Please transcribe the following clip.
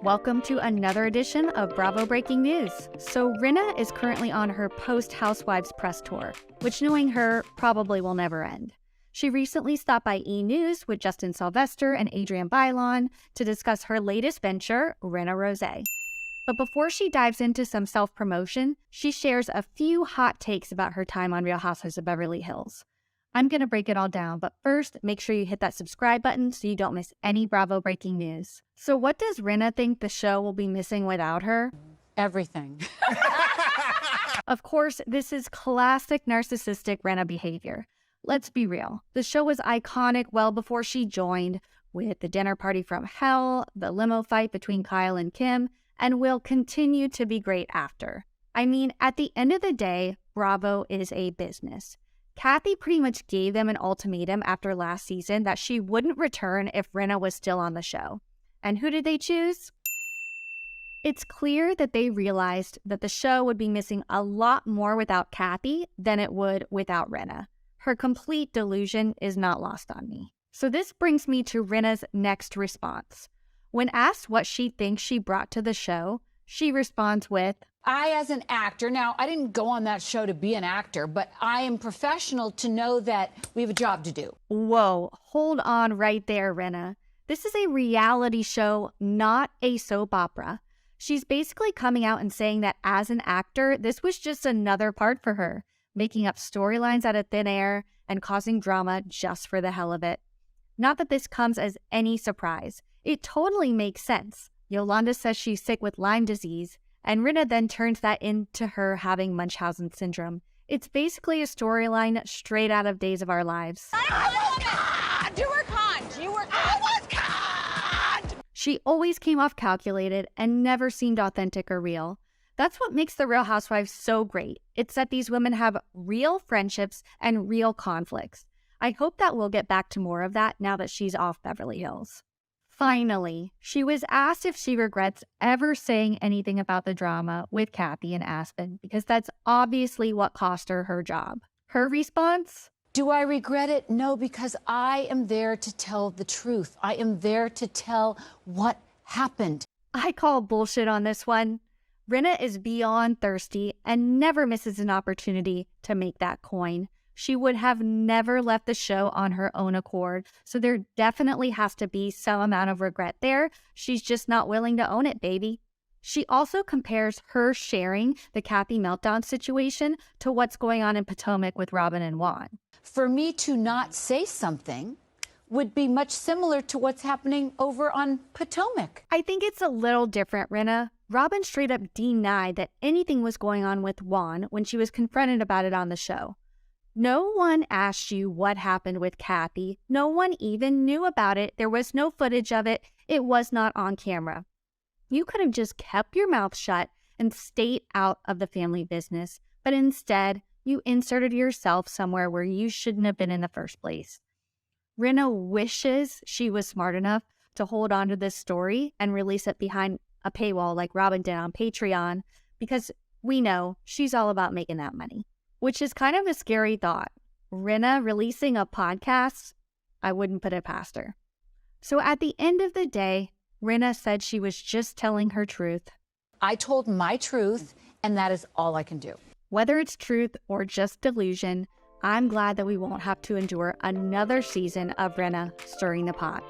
Welcome to another edition of Bravo Breaking News. So Rinna is currently on her post-Housewives press tour, which knowing her probably will never end. She recently stopped by E! News with Justin Sylvester and Adrienne Bailon to discuss her latest venture, Rinna Rosé. But before she dives into some self-promotion, she shares a few hot takes about her time on Real Housewives of Beverly Hills. I'm going to break it all down, but first, make sure you hit that subscribe button so you don't miss any Bravo breaking news. So what does Rinna think the show will be missing without her? Everything. Of course, this is classic narcissistic Rinna behavior. Let's be real. The show was iconic well before she joined, with the dinner party from hell, the limo fight between Kyle and Kim, and will continue to be great after. I mean, at the end of the day, Bravo is a business. Kathy pretty much gave them an ultimatum after last season that she wouldn't return if Rinna was still on the show. And who did they choose? It's clear that they realized that the show would be missing a lot more without Kathy than it would without Rinna. Her complete delusion is not lost on me. So this brings me to Rinna's next response. When asked what she thinks she brought to the show, she responds with, As an actor, now I didn't go on that show to be an actor, but I am professional to know that we have a job to do. Whoa, hold on right there, Rinna. This is a reality show, not a soap opera. She's basically coming out and saying that as an actor, this was just another part for her, making up storylines out of thin air and causing drama just for the hell of it. Not that this comes as any surprise. It totally makes sense. Yolanda says she's sick with Lyme disease, and Rinna then turns that into her having Munchausen syndrome. It's basically a storyline straight out of Days of Our Lives. Oh my God! You were conned! You were conned! I was conned! She always came off calculated and never seemed authentic or real. That's what makes the Real Housewives so great. It's that these women have real friendships and real conflicts. I hope that we'll get back to more of that now that she's off Beverly Hills. Finally, she was asked if she regrets ever saying anything about the drama with Kathy and Aspen, because that's obviously what cost her her job. Her response? Do I regret it? No, because I am there to tell the truth. I am there to tell what happened. I call bullshit on this one. Rinna is beyond thirsty and never misses an opportunity to make that coin. She would have never left the show on her own accord, so there definitely has to be some amount of regret there. She's just not willing to own it, baby. She also compares her sharing the Kathy meltdown situation to what's going on in Potomac with Robin and Juan. For me to not say something would be much similar to what's happening over on Potomac. I think it's a little different, Rinna. Robin straight up denied that anything was going on with Juan when she was confronted about it on the show. No one asked you what happened with Kathy. No one even knew about it. There was no footage of it. It was not on camera. You could have just kept your mouth shut and stayed out of the family business, but instead, you inserted yourself somewhere where you shouldn't have been in the first place. Rinna wishes she was smart enough to hold on to this story and release it behind a paywall like Robin did on Patreon, because we know she's all about making that money. Which is kind of a scary thought. Rinna releasing a podcast? I wouldn't put it past her. So at the end of the day, Rinna said she was just telling her truth. I told my truth, and that is all I can do. Whether it's truth or just delusion, I'm glad that we won't have to endure another season of Rinna stirring the pot.